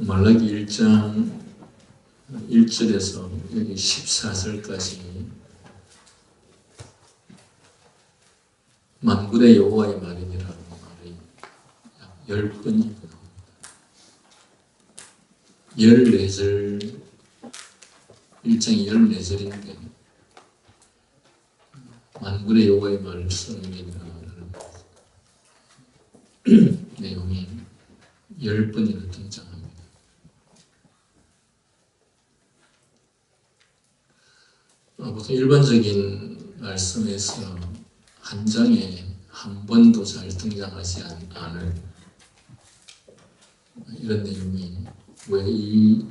말라기 1장 1절에서 여기 14절까지 만군의 여호와의 말이니라는 말이 약 10번이 나옵니다. 14절, 1장이 14절인데 만군의 여호와의 말씀이라는 내용이 10번이나 등장합니다. 보통 일반적인 말씀에서 한 장에 한 번도 잘 등장하지 않을 이런 내용이 왜 이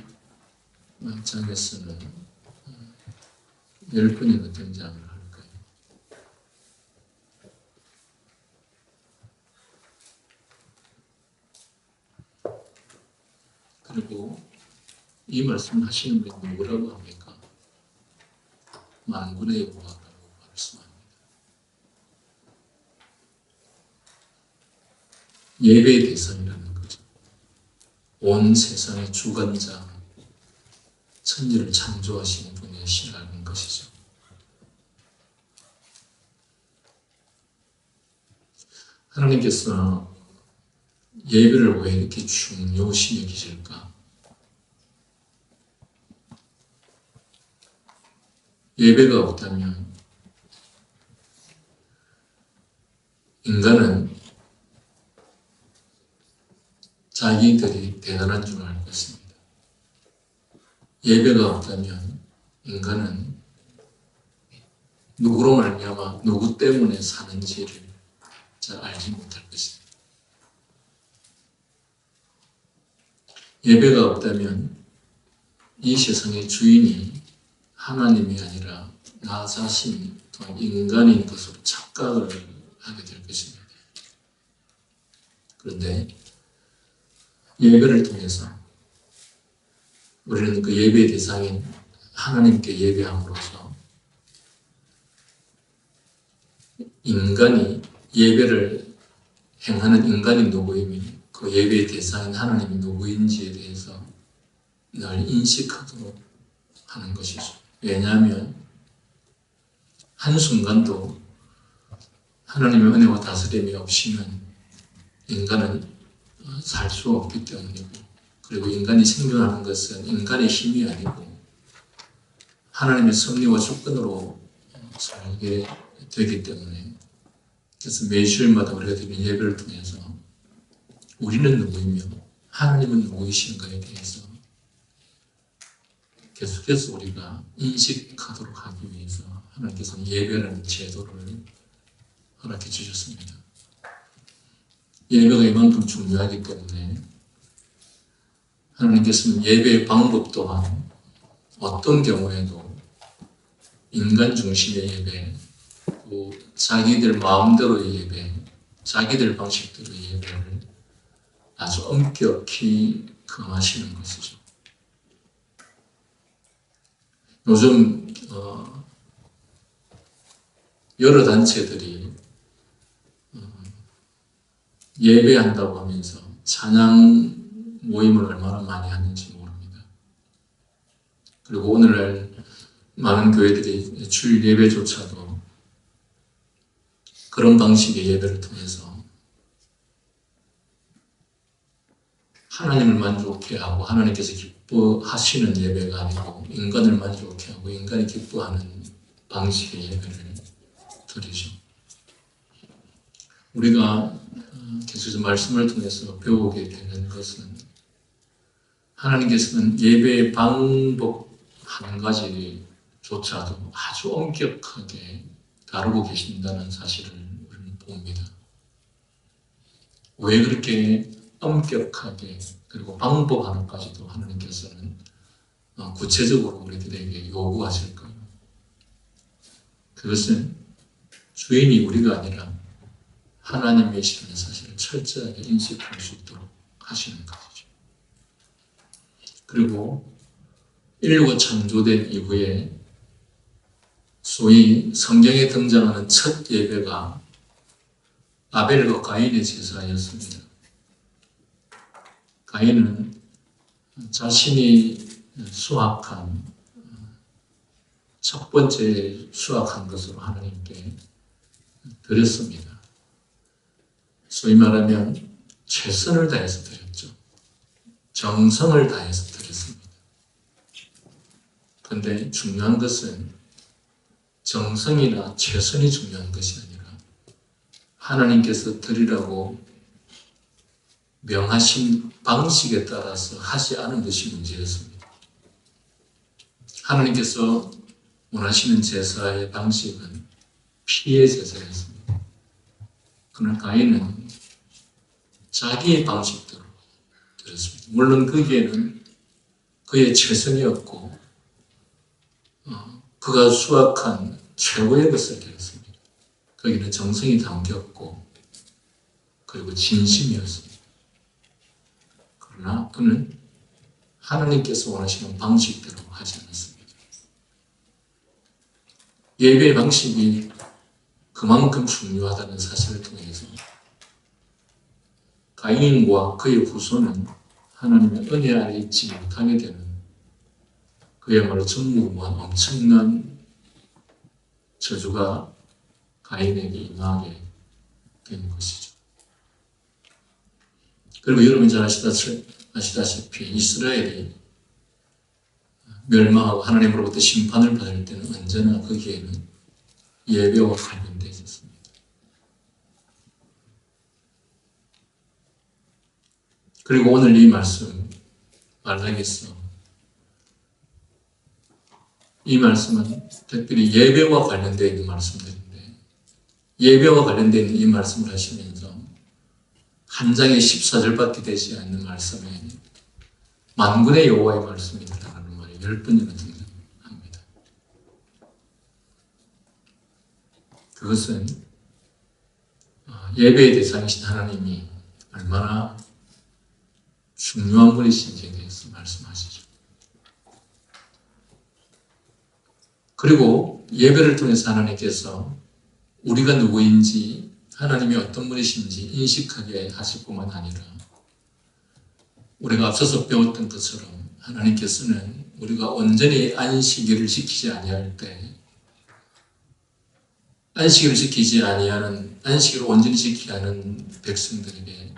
장에서는 10번이나 등장을 할까요? 그리고 이 말씀 하시는 분이 누구라고 합니까? 만군의 여호와라고 말씀합니다. 예배의 대상이라는 거죠. 온 세상의 주관자, 천지를 창조하신 분이시라는 것이죠. 하나님께서 예배를 왜 이렇게 중요시 여기실까? 예배가 없다면 인간은 자기들이 대단한 줄 알 것입니다. 예배가 없다면 인간은 누구로 말미암아 누구 때문에 사는지를 잘 알지 못할 것입니다. 예배가 없다면 이 세상의 주인이 하나님이 아니라 나 자신 또한 인간인 것으로 착각을 하게 될 것입니다. 그런데 예배를 통해서 우리는 그 예배의 대상인 하나님께 예배함으로써 인간이 예배를 행하는 인간이 누구이며 그 예배의 대상인 하나님이 누구인지에 대해서 늘 인식하도록 하는 것이죠. 왜냐하면 한순간도 하나님의 은혜와 다스림이 없이는 인간은 살 수 없기 때문이고, 그리고 인간이 생존하는 것은 인간의 힘이 아니고 하나님의 섭리와 조건으로 살게 되기 때문에, 그래서 매주일마다 우리가 드리는 예배를 통해서 우리는 누구이며 하나님은 누구이신가에 대해서 계속해서 우리가 인식하도록 하기 위해서 하나님께서는 예배라는 제도를 허락해 주셨습니다. 예배가 이만큼 중요하기 때문에 하나님께서는 예배의 방법 또한 어떤 경우에도 인간 중심의 예배, 또 자기들 마음대로의 예배, 자기들 방식대로의 예배를 아주 엄격히 금하시는 것이죠. 요즘 여러 단체들이 예배한다고 하면서 찬양 모임을 얼마나 많이 하는지 모릅니다. 그리고 오늘날 많은 교회들이 주일 예배조차도 그런 방식의 예배를 통해서 하나님을 만족해 하고 하나님께서 기뻐하시는 예배가 아니고 인간을 만족해 하고 인간이 기뻐하는 방식의 예배를 드리죠. 우리가 계속해서 말씀을 통해서 배우게 되는 것은 하나님께서는 예배의 방법 한 가지조차도 아주 엄격하게 다루고 계신다는 사실을 우리는 봅니다. 왜 그렇게 엄격하게, 그리고 방법 하나까지도 하나님께서는 구체적으로 우리들에게 요구하실까요? 그것은 주인이 우리가 아니라 하나님이시라는 사실을 철저하게 인식할 수 있도록 하시는 것이죠. 그리고 인류가 창조된 이후에 소위 성경에 등장하는 첫 예배가 아벨과 가인의 제사였습니다. 가인은 자신이 수확한 첫 번째 수확한 것으로 하나님께 드렸습니다. 소위 말하면 최선을 다해서 드렸죠. 정성을 다해서 드렸습니다. 그런데 중요한 것은 정성이나 최선이 중요한 것이 아니라 하나님께서 드리라고 명하신 방식에 따라서 하지 않은 것이 문제였습니다. 하나님께서 원하시는 제사의 방식은 피의 제사였습니다. 그러나 가인은 자기의 방식대로 드렸습니다. 물론 거기에는 그의 최선이었고 그가 수확한 최고의 것을 드렸습니다. 거기는 정성이 담겼고 그리고 진심이었습니다. 그러나 그는 하나님께서 원하시는 방식대로 하지 않았습니다. 예배의 방식이 그만큼 중요하다는 사실을 통해서 가인과 그의 후손은 하나님의 은혜 아래 있지 못하게 되는 그야말로 전무후무한 엄청난 저주가 가인에게 임하게 된 것이죠. 그리고 여러분 잘 아시다시피 이스라엘이 멸망하고 하나님으로부터 심판을 받을 때는 언제나 거기에는 예배와 관련되어 있었습니다. 그리고 오늘 이 말씀 말라기서 이 말씀은 특별히 예배와 관련되어 있는 말씀들인데 예배와 관련되어 있는 이 말씀을 하시면서 한 장에 14절밖에 되지 않는 말씀에 만군의 여호와의 말씀이라는 말이 10번이나 등장합니다. 그것은 예배의 대상이신 하나님이 얼마나 중요한 분이신지에 대해서 말씀하시죠. 그리고 예배를 통해서 하나님께서 우리가 누구인지 하나님이 어떤 분이신지 인식하게 하실 뿐만 아니라 우리가 앞서서 배웠던 것처럼 하나님께서는 우리가 온전히 안식일을 지키지 아니할 때 안식일을 지키지 아니하는 안식일을 온전히 지키지 않은 백성들에게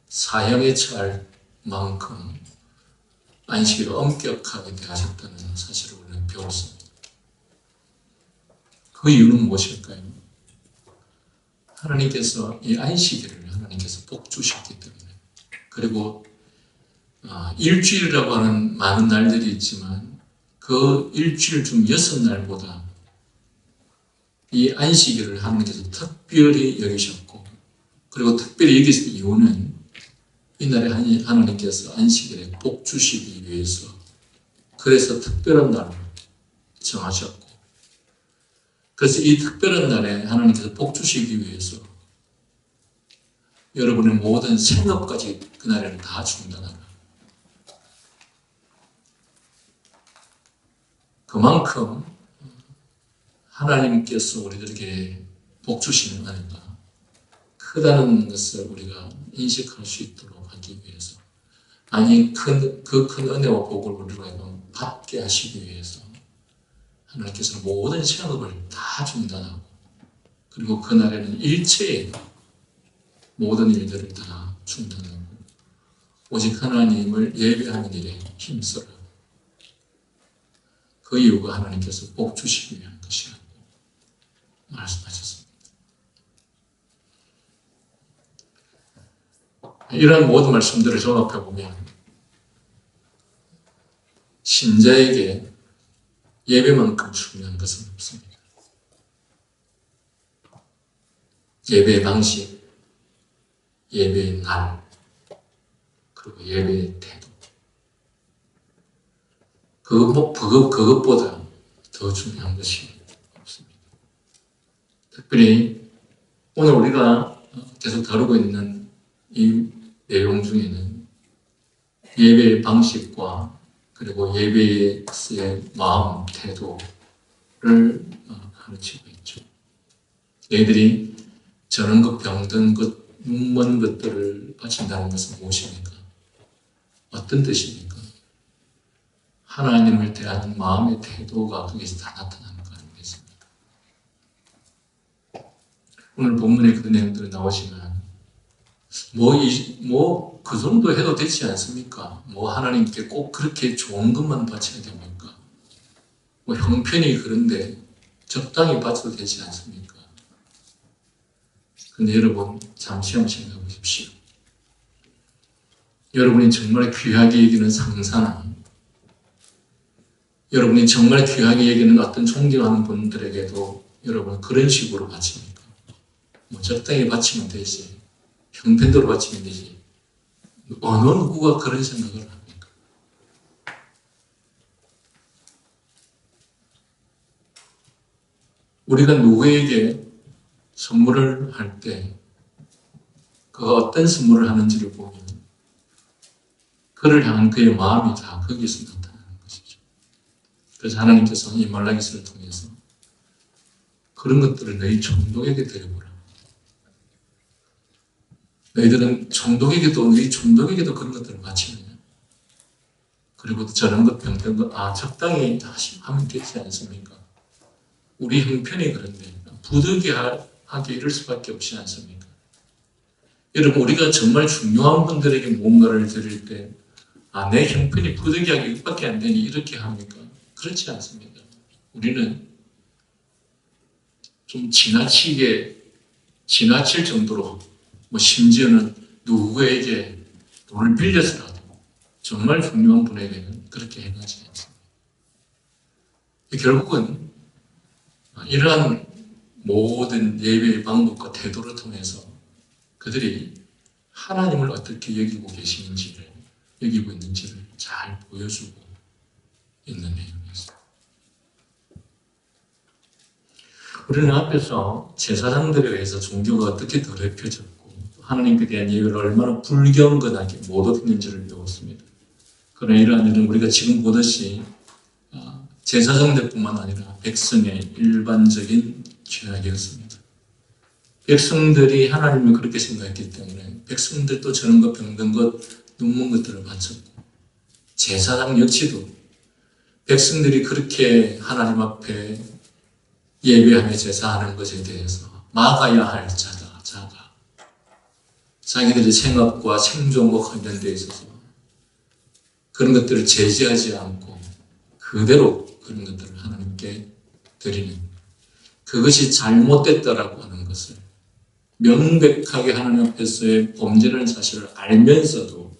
사형에 처할 만큼 안식일을 엄격하게 대하셨다는 사실을 우리는 배웠습니다. 그 이유는 무엇일까요? 하나님께서 이 안식일을 하나님께서 복 주셨기 때문에 그리고 일주일이라고 하는 많은 날들이 있지만 그 일주일 중 6날보다 이 안식일을 하나님께서 특별히 여기셨고 그리고 특별히 여기신 이유는 이날에 하나님께서 안식일에 복 주시기 위해서 그래서 특별한 날을 정하셨고 그래서 이 특별한 날에 하나님께서 복 주시기 위해서 여러분의 모든 생업까지 그날에는 다 중단하라. 그만큼 하나님께서 우리들에게 복 주시는 은혜가 크다는 것을 우리가 인식할 수 있도록 하기 위해서 아니 그 큰 은혜와 복을 우리로 받게 하시기 위해서 하나님께서는 모든 생업을 다 중단하고 그리고 그날에는 일체의 모든 일들을 다 중단하고 오직 하나님을 예배하는 일에 힘써라. 그 이유가 하나님께서 복 주시기 위한 것이라고 말씀하셨습니다. 이러한 모든 말씀들을 종합해보면 신자에게 예배만큼 중요한 것은 없습니다. 예배의 방식, 예배의 날, 그리고 예배의 태도. 그것보다 더 중요한 것이 없습니다. 특별히 오늘 우리가 계속 다루고 있는 이 내용 중에는 예배의 방식과 그리고 예배의 마음, 태도를 가르치고 있죠. 너희들이 저런 것, 병든 것, 눈먼 것들을 바친다는 것은 무엇입니까? 어떤 뜻입니까? 하나님을 대하는 마음의 태도가 거기서 다 나타나는 거 아니겠습니까? 오늘 본문에 그런 내용들이 나오지만 그 정도 해도 되지 않습니까? 하나님께 꼭 그렇게 좋은 것만 바쳐야 됩니까? 형편이 그런데 적당히 바쳐도 되지 않습니까? 근데 여러분, 잠시 한번 생각해 보십시오. 여러분이 정말 귀하게 여기는 상사나, 여러분이 정말 귀하게 여기는 어떤 존경하는 분들에게도 여러분 그런 식으로 바칩니까? 적당히 바치면 되지. 형편대로 바치면 되지. 어느 누구가 그런 생각을 합니까? 우리가 누구에게 선물을 할 때 그가 어떤 선물을 하는지를 보면 그를 향한 그의 마음이 다 거기서 나타나는 것이죠. 그래서 하나님께서는 이 말라기서를 통해서 그런 것들을 너희 종독에게 드려보라. 너희들은 너희 종독에게도 그런 것들을 바치느냐? 그리고 저런 것, 병든 것, 적당히 하면 되지 않습니까? 우리 형편이 그런데 부득이하게 이럴 수밖에 없지 않습니까? 여러분, 우리가 정말 중요한 분들에게 뭔가를 드릴 때 내 형편이 부득이하게 이것밖에 안 되니 이렇게 합니까? 그렇지 않습니다. 우리는 좀 지나칠 정도로 심지어는 누구에게 돈을 빌려서라도 정말 중요한 분에게는 그렇게 행하지 않습니다. 결국은 이러한 모든 예배의 방법과 태도를 통해서 그들이 하나님을 어떻게 여기고 있는지를 잘 보여주고 있는 내용이었습니다. 우리는 앞에서 제사장들에 의해서 종교가 어떻게 더럽혀졌고 하나님께 대한 예배를 얼마나 불경건하게 모독했는지를 배웠습니다. 그러나 이러한 일은 우리가 지금 보듯이 제사장들뿐만 아니라 백성의 일반적인 죄악이었습니다. 백성들이 하나님을 그렇게 생각했기 때문에 백성들도 저런 것, 병든 것, 눈먼 것들을 바쳤고 제사장 역시도 백성들이 그렇게 하나님 앞에 예배하며 제사하는 것에 대해서 막아야 할 자가 자기들의 생업과 생존과 관련되어 있어서 그런 것들을 제지하지 않고 그대로 그런 것들을 하나님께 드리는 그것이 잘못됐다라고 하는 것을 명백하게 하나님 앞에서의 범죄라는 사실을 알면서도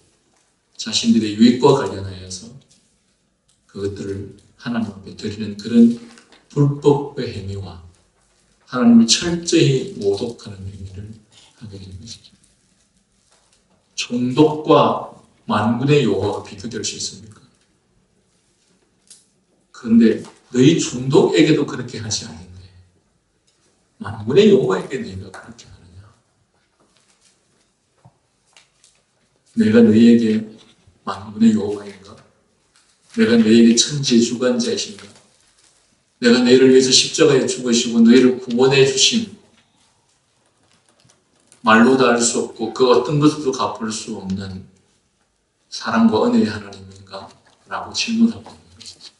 자신들의 유익과 관련하여서 그것들을 하나님 앞에 드리는 그런 불법의 행위와 하나님을 철저히 모독하는 행위를 하게 된 것이죠. 총독과 만군의 여호와가 비교될 수 있습니까? 그런데 너희 총독에게도 그렇게 하지 않는데 만군의 여호와에게 너희가 그렇게 하느냐? 내가 너희에게 만군의 여호와인가? 내가 너희에게 천지주관자이신가? 내가 너희를 위해서 십자가에 죽으시고 너희를 구원해 주신 말로도 알 수 없고 그 어떤 것으로도 갚을 수 없는 사랑과 은혜의 하나님인가? 라고 질문하고 있는 것이죠.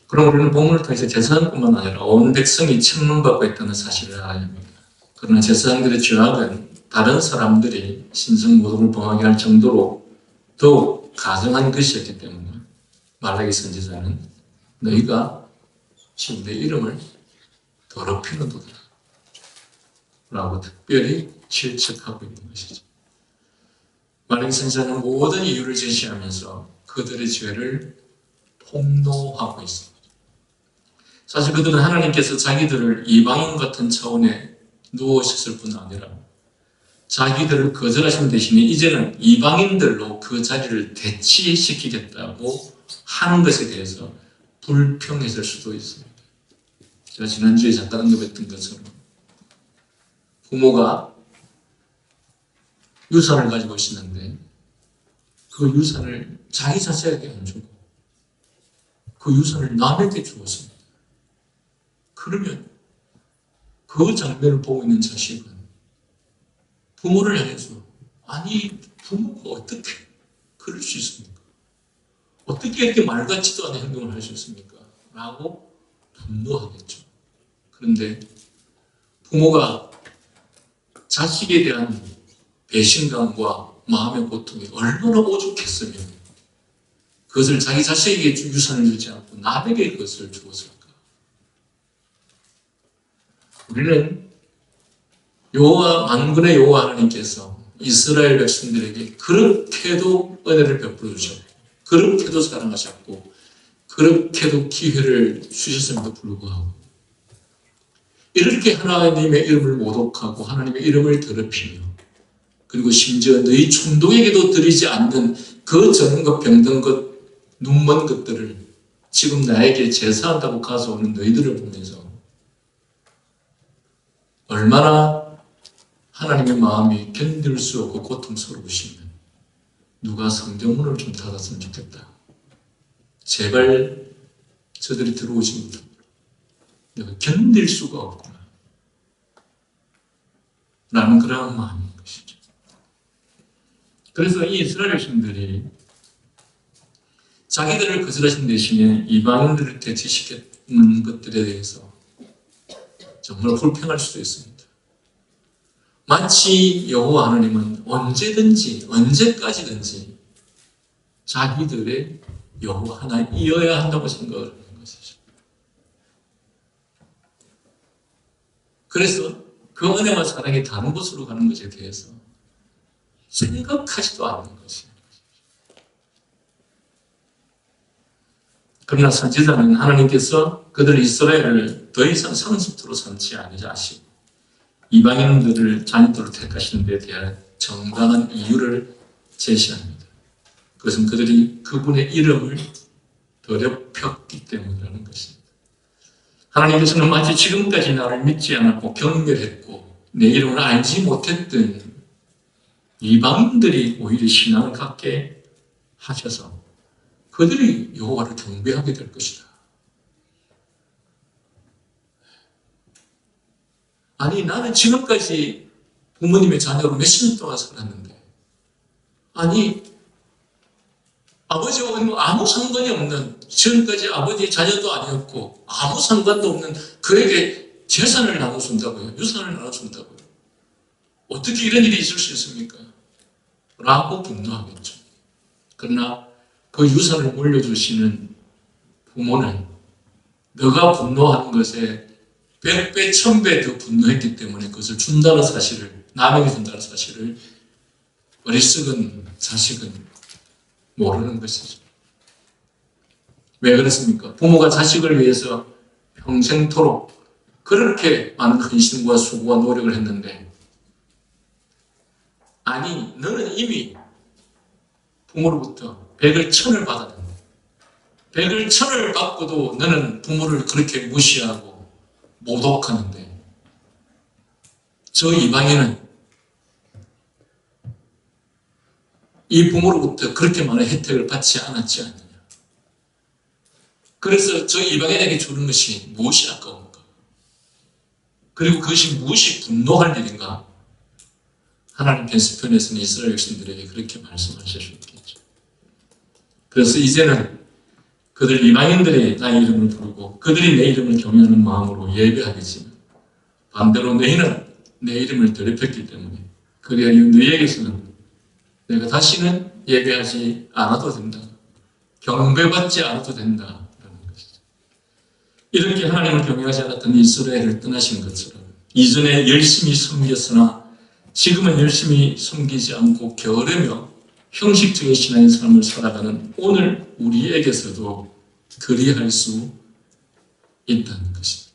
그럼 우리는 본문을 통해서 제사장뿐만 아니라 온 백성이 책망받고 있다는 사실을 알아야 합니다. 그러나 제사장들의 죄악은 다른 사람들이 신성 모독을 범하게 할 정도로 더욱 가증한 것이었기 때문에 말라기 선지자는 너희가 지금 내 이름을 더럽히는도다 라고 특별히 질책하고 있는 것이죠. 말라기 선지자는 모든 이유를 제시하면서 그들의 죄를 폭로하고 있습니다. 사실 그들은 하나님께서 자기들을 이방인 같은 차원에 누우셨을 뿐 아니라 자기들을 거절하신 대신에 이제는 이방인들로 그 자리를 대치시키겠다고 하는 것에 대해서 불평했을 수도 있습니다. 제가 지난주에 잠깐 언급했던 것처럼 부모가 유산을 가지고 있었는데 그 유산을 자기 자식에게 안 주고 그 유산을 남에게 주었습니다. 그러면 그 장면을 보고 있는 자식은 부모를 향해서 아니 부모가 어떻게 그럴 수 있습니까? 어떻게 이렇게 말 같지도 않은 행동을 할 수 있습니까? 라고 분노하겠죠. 그런데 부모가 자식에 대한 배신감과 마음의 고통이 얼마나 오죽했으면 그것을 자기 자식에게 유산을 주지 않고 남에게 그것을 주었을까? 우리는 만군의 여호와 하나님께서 이스라엘 백성들에게 그렇게도 은혜를 베풀어 주셨고 그렇게도 사랑하셨고 그렇게도 기회를 주셨음에도 불구하고 이렇게 하나님의 이름을 모독하고 하나님의 이름을 더럽히며 그리고 심지어 너희 충동에게도 드리지 않는 그 저는 것 병든 것 눈먼 것들을 지금 나에게 제사한다고 가져오는 너희들을 보면서 얼마나 하나님의 마음이 견딜 수 없고 고통스러우시면 누가 성경문을 좀 닫았으면 좋겠다. 제발 저들이 들어오지 못합니다. 내가 견딜 수가 없구나. 라는 그런 마음인 것이죠. 그래서 이 이스라엘 백성들이 자기들을 거절하신 대신에 이방인들을 대치시키는 것들에 대해서 정말 불평할 수도 있습니다. 마치 여호와 하나님은 언제든지 언제까지든지 자기들의 여호와 하나님이어야 한다고 생각을 하는 것이죠. 그래서 그 은혜와 사랑이 다른 곳으로 가는 것에 대해서 생각하지도 않는 것이에요. 그러나 선지자는 하나님께서 그들 이스라엘을 더 이상 상습토로 삼지 아니하시고 이방인들을 자녀들로 택하시는 데 대한 정당한 이유를 제시합니다. 그것은 그들이 그분의 이름을 더럽혔기 때문이라는 것입니다. 하나님께서는 마치 지금까지 나를 믿지 않았고 경멸했고 내 이름을 알지 못했던 이방인들이 오히려 신앙을 갖게 하셔서 그들이 여호와를 경배하게 될 것이다. 아니 나는 지금까지 부모님의 자녀로 몇십 년 동안 살았는데 아니 아버지와 아무 상관이 없는 지금까지 아버지의 자녀도 아니었고 아무 상관도 없는 그에게 재산을 나눠준다고요. 유산을 나눠준다고요. 어떻게 이런 일이 있을 수 있습니까? 라고 분노하겠죠. 그러나 그 유산을 물려주시는 부모는 너가 분노하는 것에 100배, 1000배 더 분노했기 때문에 그것을 준다는 사실을, 남에게 준다는 사실을 어리석은 자식은 모르는 것이죠. 왜 그렇습니까? 부모가 자식을 위해서 평생토록 그렇게 많은 헌신과 수고와 노력을 했는데 아니 너는 이미 부모로부터 100을 1000을 받았는데 100을 1000을 받고도 너는 부모를 그렇게 무시하고 모독하는데 저 이방인은 이 부모로부터 그렇게 많은 혜택을 받지 않았지 않느냐. 그래서 저 이방인에게 주는 것이 무엇이 아까운가? 그리고 그것이 무엇이 분노할 일인가? 하나님 편에서는 이스라엘 백성들에게 그렇게 말씀하실 수 있겠죠. 그래서 이제는 그들 이방인들이 나의 이름을 부르고 그들이 내 이름을 경외하는 마음으로 예배하겠지만 반대로 너희는 내 이름을 더럽혔기 때문에 그리하여 너희에게서는 내가 다시는 예배하지 않아도 된다. 경배받지 않아도 된다. 라는 것이죠. 이렇게 하나님을 경외하지 않았던 이스라엘을 떠나신 것처럼 이전에 열심히 섬겼으나 지금은 열심히 섬기지 않고 게으르며 형식적인 신앙의 삶을 살아가는 오늘 우리에게서도 그리할 수 있다는 것입니다.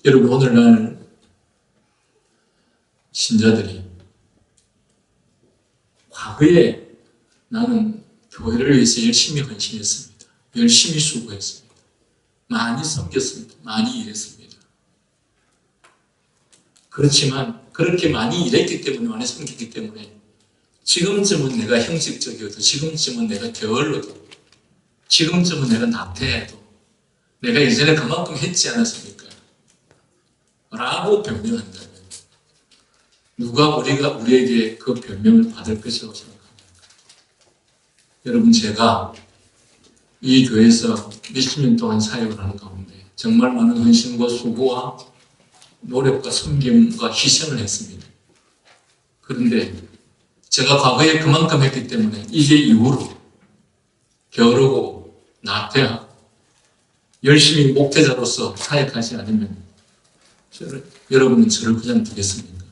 여러분 오늘날 신자들이 과거에 나는 교회를 위해서 열심히 헌신했습니다. 열심히 수고했습니다. 많이 섬겼습니다. 많이 일했습니다. 그렇지만 그렇게 많이 일했기 때문에 많이 섬겼기 때문에 지금쯤은 내가 형식적이어도 지금쯤은 내가 게을러도 지금쯤은 내가 나태해도 내가 이전에 그만큼 했지 않았습니까? 라고 변명한다면 누가 우리에게 그 변명을 받을 것이라고 생각합니까? 여러분, 제가 이 교회에서 몇십 년 동안 사역을 하는 가운데 정말 많은 헌신과 수고와 노력과 섬김과 희생을 했습니다. 그런데 제가 과거에 그만큼 했기 때문에 이제 이후로 겨루고 나태하고 열심히 목회자로서 사역하지 않으면 여러분은 저를 그냥 두겠습니까?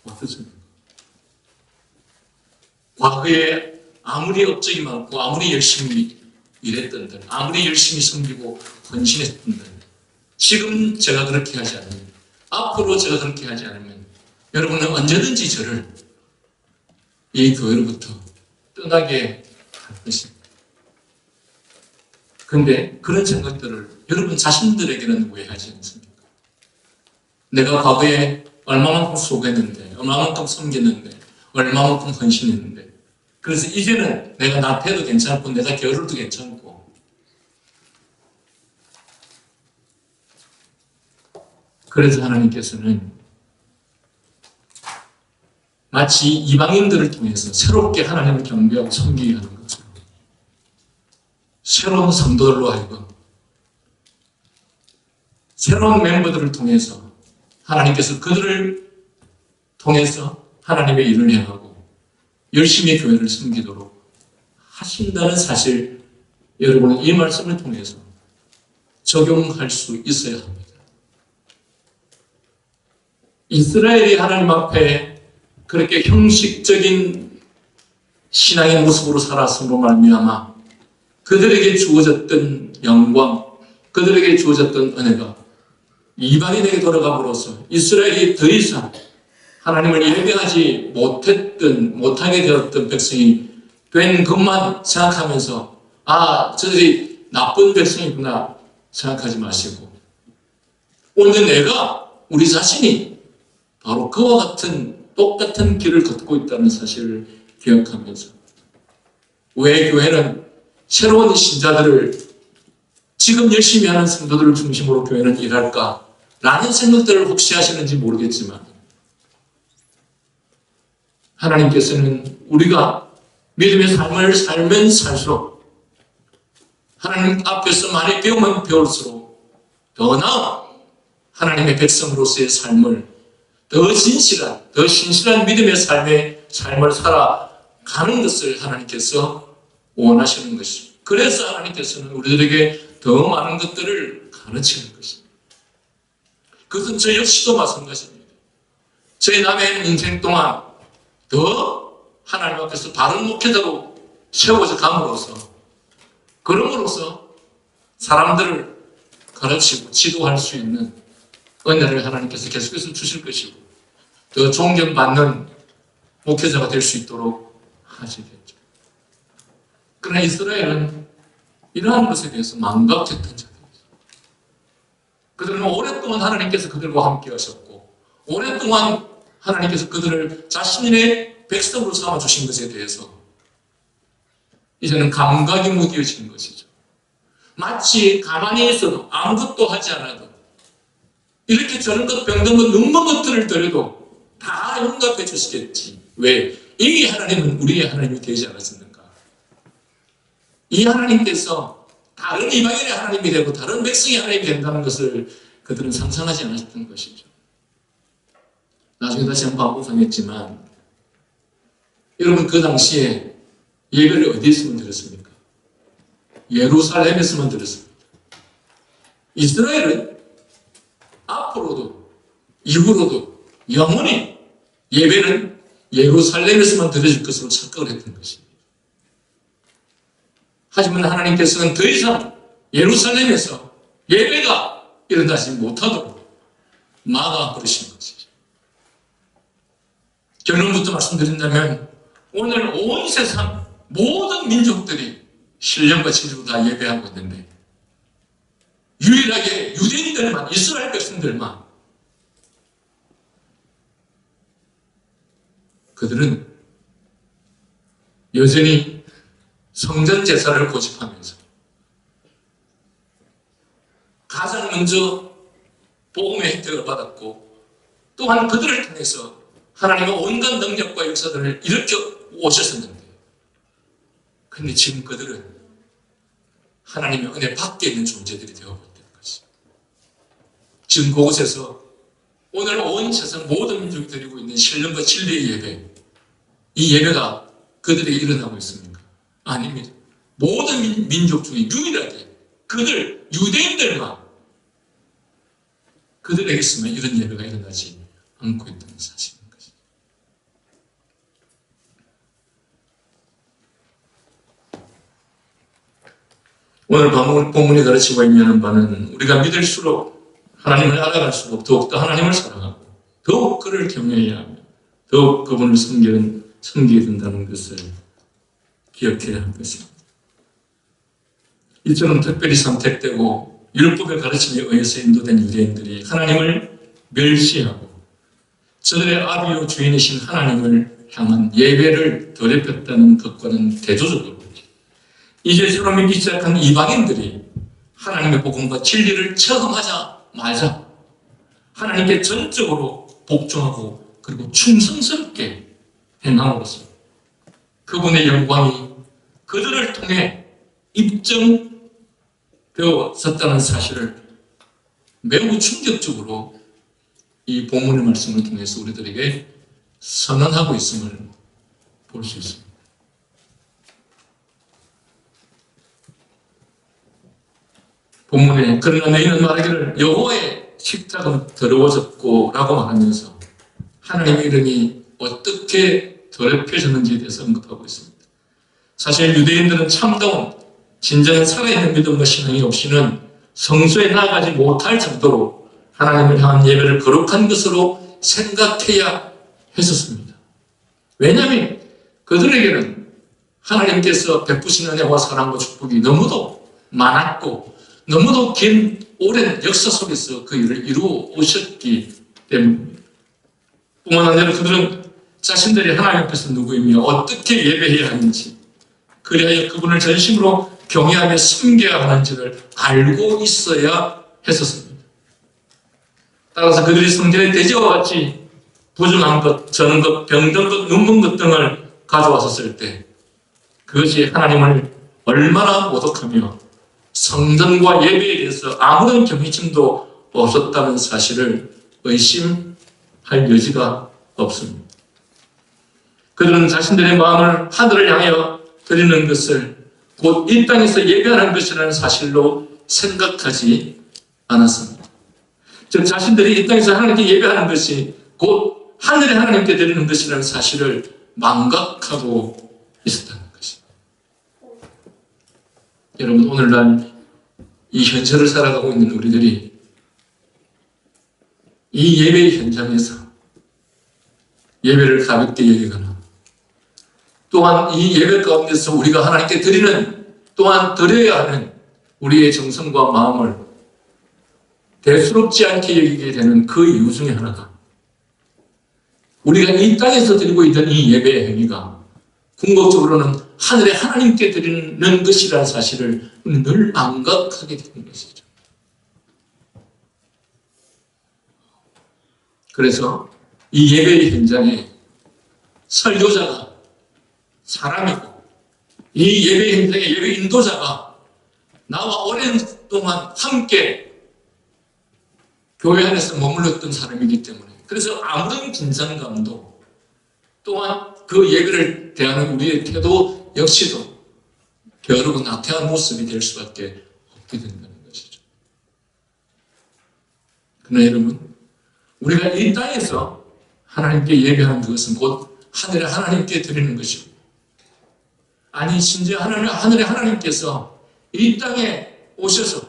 어떻습니까? 과거에 아무리 업적이 많고 아무리 열심히 일했던들, 아무리 열심히 섬기고 헌신했던들, 지금 제가 그렇게 하지 않으면, 앞으로 제가 그렇게 하지 않으면 여러분은 언제든지 저를 이 교회로부터 떠나게 할 것입니다. 그런데 그런 생각들을 여러분 자신들에게는 왜 하지 않습니까? 내가 과거에 얼마만큼 수고했는데, 얼마만큼 섬겼는데, 얼마만큼 헌신했는데, 그래서 이제는 내가 나태해도 괜찮고 내가 게으르도 괜찮고, 그래서 하나님께서는 마치 이방인들을 통해서 새롭게 하나님을 경배하고 섬기게 하는 것처럼 새로운 성도들로 하여금 새로운 멤버들을 통해서 하나님께서 그들을 통해서 하나님의 일을 행하고 열심히 교회를 섬기도록 하신다는 사실, 여러분은 이 말씀을 통해서 적용할 수 있어야 합니다. 이스라엘이 하나님 앞에 그렇게 형식적인 신앙의 모습으로 살았음으로 말미암아 그들에게 주어졌던 영광, 그들에게 주어졌던 은혜가 이방인에게 돌아감으로써 이스라엘이 더 이상 하나님을 예배하지 못하게 되었던 백성이 된 것만 생각하면서 저들이 나쁜 백성이구나 생각하지 마시고, 오늘 우리 자신이 바로 그와 같은 똑같은 길을 걷고 있다는 사실을 기억하면서, 왜 교회는 새로운 신자들을, 지금 열심히 하는 성도들을 중심으로 교회는 일할까? 라는 생각들을 혹시 하시는지 모르겠지만, 하나님께서는 우리가 믿음의 삶을 살면 살수록, 하나님 앞에서 많이 배우면 배울수록 더 나은 하나님의 백성으로서의 삶을, 더 신실한 믿음의 삶을 살아가는 것을 하나님께서 원하시는 것입니다. 그래서 하나님께서는 우리들에게 더 많은 것들을 가르치는 것입니다. 그것은 저 역시도 마찬가지입니다. 저희 남의 인생 동안 더 하나님 앞에서 바른 목회자로 세워져 감으로써, 그럼으로써 사람들을 가르치고 지도할 수 있는 은혜를 하나님께서 계속해서 주실 것이고, 더 존경받는 목회자가 될 수 있도록 하시겠죠. 그러나 이스라엘은 이러한 것에 대해서 망각했던 자들이죠. 그들은 오랫동안 하나님께서 그들과 함께 하셨고, 오랫동안 하나님께서 그들을 자신의 백성으로 삼아주신 것에 대해서 이제는 감각이 무뎌진 것이죠. 마치 가만히 있어도 아무것도 하지 않아도, 이렇게 저런 것 병든 것 눈먼 것들을 들여도 다 용납해 주시겠지. 왜? 이미 하나님은 우리의 하나님이 되지 않았습니까? 이 하나님께서 다른 이방인의 하나님이 되고 다른 백성의 하나님이 된다는 것을 그들은 상상하지 않았던 것이죠. 나중에 다시 한번 반복하겠지만, 여러분, 그 당시에 예배를 어디에서만 드렸습니까? 예루살렘에서만 드렸습니다. 이스라엘은 앞으로도 이후로도 영원히 예배는 예루살렘에서만 드려질 것으로 착각을 했던 것입니다. 하지만 하나님께서는 더 이상 예루살렘에서 예배가 일어나지 못하도록 막아버리신 것이죠. 결론부터 말씀드린다면, 오늘 온 세상 모든 민족들이 신령과 진리로 다 예배하고 있는데, 유일하게 유대인들만, 이스라엘 백성들만, 그들은 여전히 성전 제사를 고집하면서 가장 먼저 복음의 혜택을 받았고 또한 그들을 통해서 하나님의 온갖 능력과 역사들을 일으켜 오셨었는데 그런데 지금 그들은 하나님의 은혜 밖에 있는 존재들이 되어버렸다는 것이. 지금 그곳에서 오늘 온 세상 모든 민족이 드리고 있는 신령과 진리의 예배, 이 예배가 그들에게 일어나고 있습니까? 아닙니다. 모든 민족 중에 유일하게 그들 유대인들만 그들에게서만 이런 예배가 일어나지 않고 있다는 사실인 것입니다. 오늘 본문이 가르치고 있는 바는 우리가 믿을수록 하나님을 알아갈수록 더욱더 하나님을 사랑하고 더욱 그를 경외해야 하며 더욱 그분을 섬기게 된다는 것을 기억해야 할 것입니다. 이처럼 특별히 선택되고 율법의 가르침에 의해서 인도된 유대인들이 하나님을 멸시하고 저들의 아비요 주인이신 하나님을 향한 예배를 더럽혔다는 것과는 대조적으로 이제처럼 믿기 시작한 이방인들이 하나님의 복음과 진리를 체험하자마자 하나님께 전적으로 복종하고 그리고 충성스럽게 행함으로써 그분의 영광이 그들을 통해 입증되었었다는 사실을 매우 충격적으로 이 본문의 말씀을 통해서 우리들에게 선언하고 있음을 볼 수 있습니다. 본문에 그러나 너희는 말하기를 여호와의 식탁은 더러워졌고 라고 말하면서 하나님의 이름이 어떻게 더럽혀졌는지에 대해서 언급하고 있습니다. 사실 유대인들은 참다운 진정한 살아있는 믿음과 신앙이 없이는 성소에 나아가지 못할 정도로 하나님을 향한 예배를 거룩한 것으로 생각해야 했었습니다. 왜냐하면 그들에게는 하나님께서 베푸신 은혜와 사랑과 축복이 너무도 많았고 너무도 긴 오랜 역사 속에서 그 일을 이루어 오셨기 때문입니다. 뿐만 아니라 그들은 자신들이 하나님 앞에서 누구이며 어떻게 예배해야 하는지 그리하여 그분을 전심으로 경외하며 섬겨야 하는지를 알고 있어야 했었습니다. 따라서 그들이 성전의 돼지와 같이 부정한 것, 저는 것, 병든 것, 눈먼 것 등을 가져왔었을 때 그것이 하나님을 얼마나 모독하며 성전과 예배에 대해서 아무런 경외심도 없었다는 사실을 의심할 여지가 없습니다. 그들은 자신들의 마음을 하늘을 향하여 드리는 것을 곧 이 땅에서 예배하는 것이라는 사실로 생각하지 않았습니다. 즉 자신들이 이 땅에서 하나님께 예배하는 것이 곧 하늘의 하나님께 드리는 것이라는 사실을 망각하고 있었다는 것입니다. 여러분 오늘날 이 현실을 살아가고 있는 우리들이 이 예배의 현장에서 예배를 가볍게 여기거나 또한 이 예배 가운데서 우리가 하나님께 드리는 또한 드려야 하는 우리의 정성과 마음을 대수롭지 않게 여기게 되는 그 이유 중에 하나가 우리가 이 땅에서 드리고 있던 이 예배의 행위가 궁극적으로는 하늘의 하나님께 드리는 것이라는 사실을 늘 망각하게 되는 것이죠. 그래서 이 예배의 현장에 설교자가 사람이고 이 예배 현장의 예배 인도자가 나와 오랜 동안 함께 교회 안에서 머물렀던 사람이기 때문에 그래서 아무런 긴장감도 또한 그 예배를 대하는 우리의 태도 역시도 게으르고 나태한 모습이 될 수밖에 없게 된다는 것이죠. 그러나 여러분 우리가 이 땅에서 하나님께 예배하는 그것은 곧 하늘의 하나님께 드리는 것이고 아니 심지어 하늘의 하나님께서 이 땅에 오셔서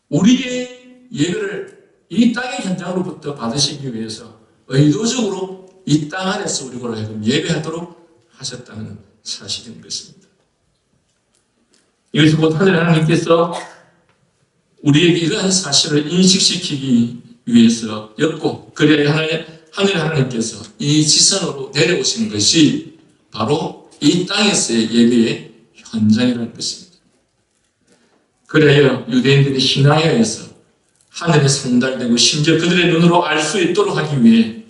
우리의 예배를 이 땅의 현장으로부터 받으시기 위해서 의도적으로 이 땅 안에서 우리로 하여금 예배하도록 하셨다는 사실인 것입니다. 이것이 곧 하늘의 하나님께서 우리에게 이러한 사실을 인식시키기 위해서였고 그래야 하늘의 하나님께서 이 지상으로 내려오신 것이 바로 이 땅에서의 예배의 현장이라는 것입니다. 그래야 유대인들이 신앙에 의해서 하늘에 선달되고 심지어 그들의 눈으로 알 수 있도록 하기 위해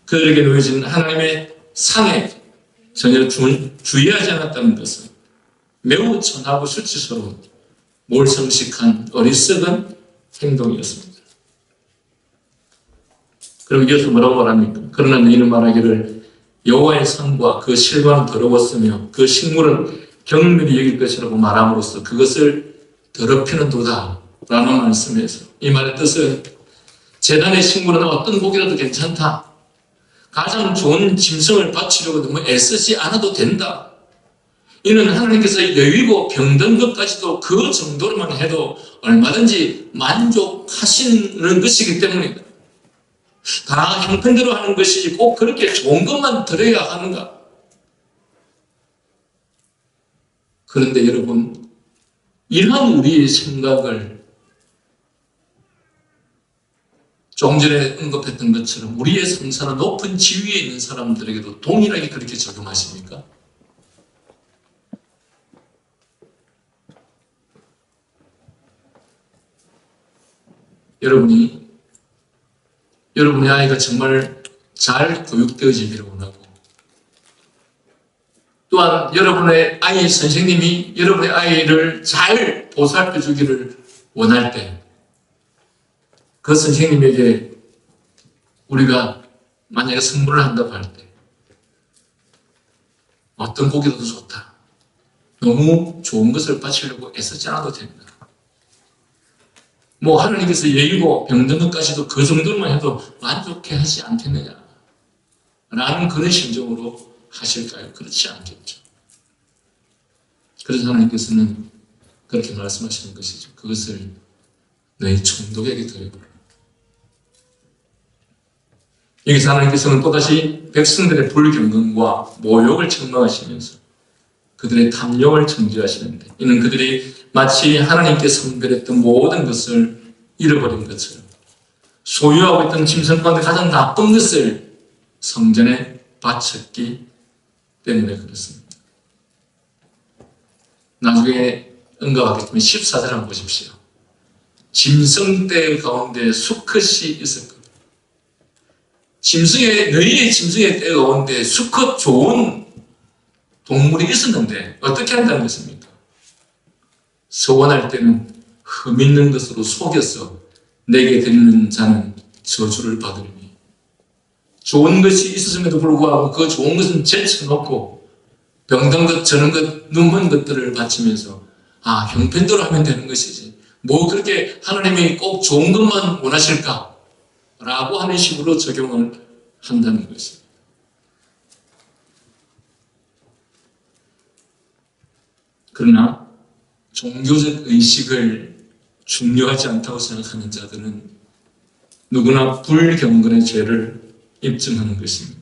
그들에게 놓여진 하나님의 상에 전혀 주의하지 않았다는 것은 매우 천하고 수치스러운 몰성식한 어리석은 행동이었습니다. 그럼 이어서 뭐라고 말합니까? 그러나 너희는 말하기를 여호와의 상과 그 실과는 더러웠으며 그 식물은 경멸히 여길 것이라고 말함으로써 그것을 더럽히는도다 라는 말씀에서 이 말의 뜻은 제단의 식물은 어떤 고기라도 괜찮다. 가장 좋은 짐승을 바치려고 너무 애쓰지 않아도 된다. 이는 하나님께서 여유고 병든 것까지도 그 정도로만 해도 얼마든지 만족하시는 것이기 때문이다. 다 형편대로 하는 것이 꼭 그렇게 좋은 것만 들어야 하는가? 그런데 여러분, 이러한 우리의 생각을 조금 전에 언급했던 것처럼 우리의 성사는 높은 지위에 있는 사람들에게도 동일하게 그렇게 적용하십니까? 여러분의 아이가 정말 잘 교육되어지기를 원하고 또한 여러분의 아이 선생님이 여러분의 아이를 잘 보살펴 주기를 원할 때 그 선생님에게 우리가 만약에 선물을 한다고 할 때 어떤 고기도 좋다. 너무 좋은 것을 바치려고 애쓰지 않아도 됩니다. 하나님께서 예의고 병든 것까지도 그 정도만 해도 만족해 하지 않겠느냐 라는 그런 심정으로 하실까요? 그렇지 않겠죠. 그래서 하나님께서는 그렇게 말씀하시는 것이죠. 그것을 너희 총독에게 더해보라. 여기서 하나님께서는 또다시 백성들의 불경건과 모욕을 책망하시면서 그들의 탐욕을 정죄하시는데 이는 그들이 마치 하나님께 선별했던 모든 것을 잃어버린 것처럼 소유하고 있던 짐승 가운데 가장 나쁜 것을 성전에 바쳤기 때문에 그렇습니다. 나중에 언급하겠지만 14절 한번 보십시오. 짐승떼 가운데 수컷이 있을 겁니다. 너희의 짐승의 떼 가운데 수컷 좋은 동물이 있었는데 어떻게 한다는 것입니까? 서원할 때는 흠 있는 것으로 속여서 내게 드리는 자는 저주를 받으리니 좋은 것이 있었음에도 불구하고 그 좋은 것은 제쳐놓고 병든 것, 저는 것, 눈먼 것들을 바치면서 형편대로 하면 되는 것이지 그렇게 하나님이 꼭 좋은 것만 원하실까? 라고 하는 식으로 적용을 한다는 것입니다. 그러나 종교적 의식을 중요하지 않다고 생각하는 자들은 누구나 불경건의 죄를 입증하는 것입니다.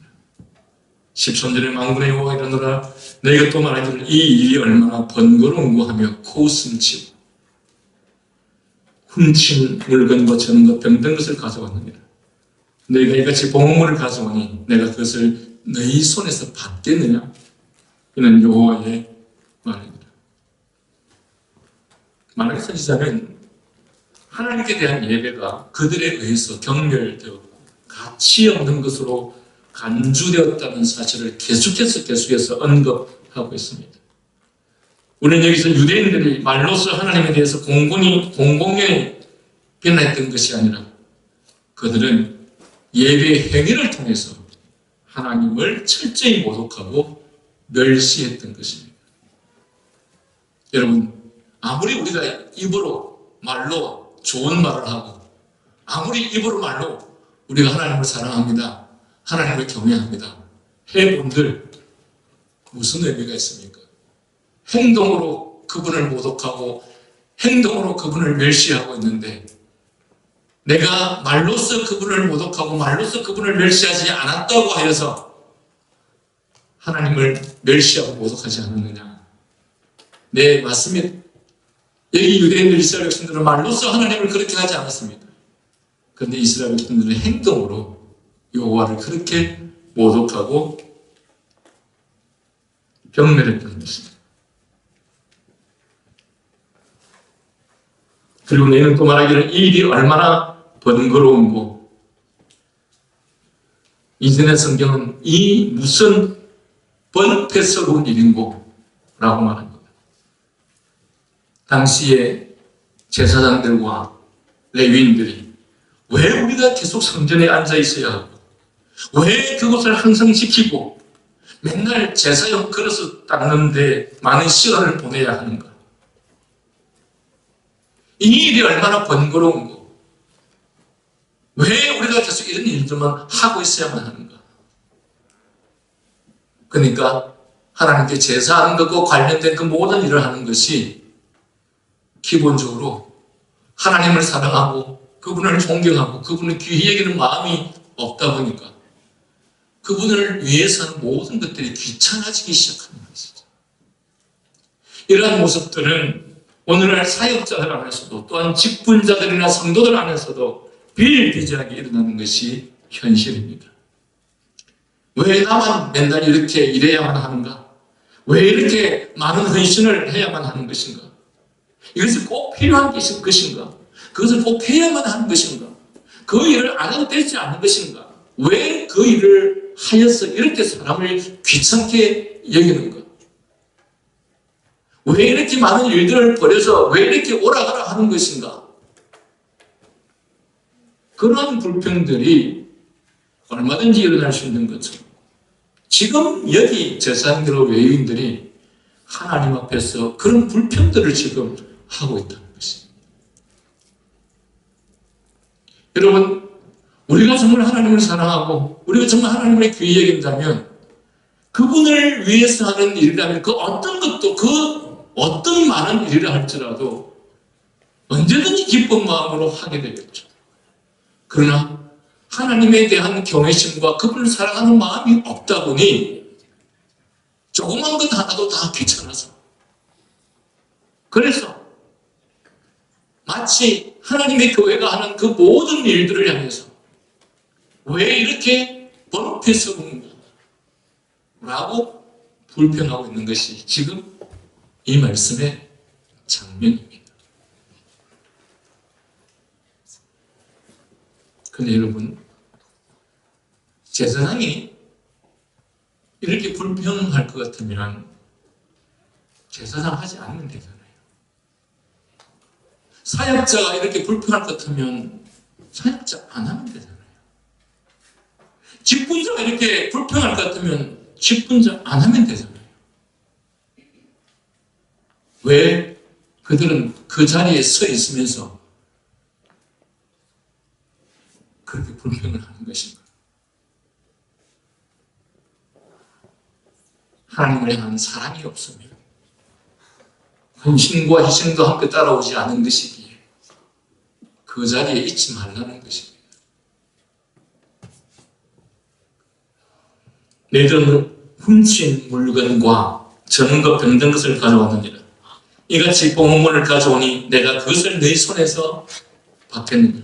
13절에 만군의 여호와가 이르노라 너희가 또 말하기를 이 일이 얼마나 번거로운고 하며 코웃음치고 훔친 물건과 저는 것 병든 것을 가져왔느니라. 너희가 이같이 봉물을 가져오니 내가 그것을 너희 손에서 받겠느냐? 이는 여호와의 말입니다. 만약에 선지자는 하나님께 대한 예배가 그들에 의해서 경멸되었고 가치 없는 것으로 간주되었다는 사실을 계속해서 언급하고 있습니다. 우리는 여기서 유대인들이 말로써 하나님에 대해서 공공연히 비난했던 것이 아니라 그들은 예배 행위를 통해서 하나님을 철저히 모독하고 멸시했던 것입니다. 여러분, 아무리 우리가 입으로 말로 좋은 말을 하고 아무리 입으로 말로 우리가 하나님을 사랑합니다. 하나님을 경외합니다. 해본들 무슨 의미가 있습니까? 행동으로 그분을 모독하고 행동으로 그분을 멸시하고 있는데 내가 말로써 그분을 모독하고 말로써 그분을 멸시하지 않았다고 하여서 하나님을 멸시하고 모독하지 않았느냐? 네, 맞습니다. 여기 유대인들 이스라엘 백성들은 말로써 하나님을 그렇게 하지 않았습니다. 그런데 이스라엘 백성들은 행동으로 여호와를 그렇게 모독하고 경멸했던 것입니다. 그리고 너희는 또 말하기를 이 일이 얼마나 번거로운 고, 이전의 성경은 이 무슨 번패스러운 일인고 라고 말합니다. 당시에 제사장들과 레위인들이 왜 우리가 계속 성전에 앉아 있어야 하고, 왜 그것을 항상 지키고 맨날 제사용 그릇을 닦는데 많은 시간을 보내야 하는가? 이 일이 얼마나 번거로운고, 왜 우리가 계속 이런 일들만 하고 있어야만 하는가? 그러니까 하나님께 제사하는 것과 관련된 그 모든 일을 하는 것이 기본적으로 하나님을 사랑하고 그분을 존경하고 그분을 귀히 여기는 마음이 없다 보니까 그분을 위해서 하는 모든 것들이 귀찮아지기 시작하는 것이죠. 이러한 모습들은 오늘날 사역자들 안에서도 또한 직분자들이나 성도들 안에서도 비일비재하게 일어나는 것이 현실입니다. 왜 나만 맨날 이렇게 일해야만 하는가? 왜 이렇게 많은 헌신을 해야만 하는 것인가? 이것이 꼭 필요한 것인가? 그것을 꼭 해야만 하는 것인가? 그 일을 안 해도 되지 않는 것인가? 왜 그 일을 하여서 이렇게 사람을 귀찮게 여기는가? 왜 이렇게 많은 일들을 벌여서 왜 이렇게 오라가라 하는 것인가? 그런 불평들이 얼마든지 일어날 수 있는 것처럼 지금 여기 제사장들과 레위인들이 하나님 앞에서 그런 불평들을 지금 하고 있다는 것입니다. 여러분, 우리가 정말 하나님을 사랑하고 우리가 정말 하나님을 귀히 여긴다면 그분을 위해서 하는 일이라면 그 어떤 것도 그 어떤 많은 일이라 할지라도 언제든지 기쁜 마음으로 하게 되겠죠. 그러나 하나님에 대한 경외심과 그분을 사랑하는 마음이 없다 보니 조그만 것 하나도 다 귀찮아서, 그래서 마치 하나님의 교회가 하는 그 모든 일들을 향해서 왜 이렇게 번패스러운가 라고 불평하고 있는 것이 지금 이 말씀의 장면입니다. 근데 여러분, 제사장이 이렇게 불평할 것 같으면 제사장 하지 않으면 되잖아요. 사역자가 이렇게 불평할 것 같으면 사역자 안 하면 되잖아요. 직분자가 이렇게 불평할 것 같으면 직분자 안 하면 되잖아요. 왜 그들은 그 자리에 서 있으면서 그렇게 불평을 하는 것인가? 하나님을 향한 사랑이 없으면 헌신과 희생도 함께 따라오지 않은 것이기에 그 자리에 있지 말라는 것입니다. 너희들은 훔친 물건과 저는 것 병든 것을 가져왔느니라. 이같이 봉헌물을 가져오니 내가 그것을 너희 손에서 받겠느냐.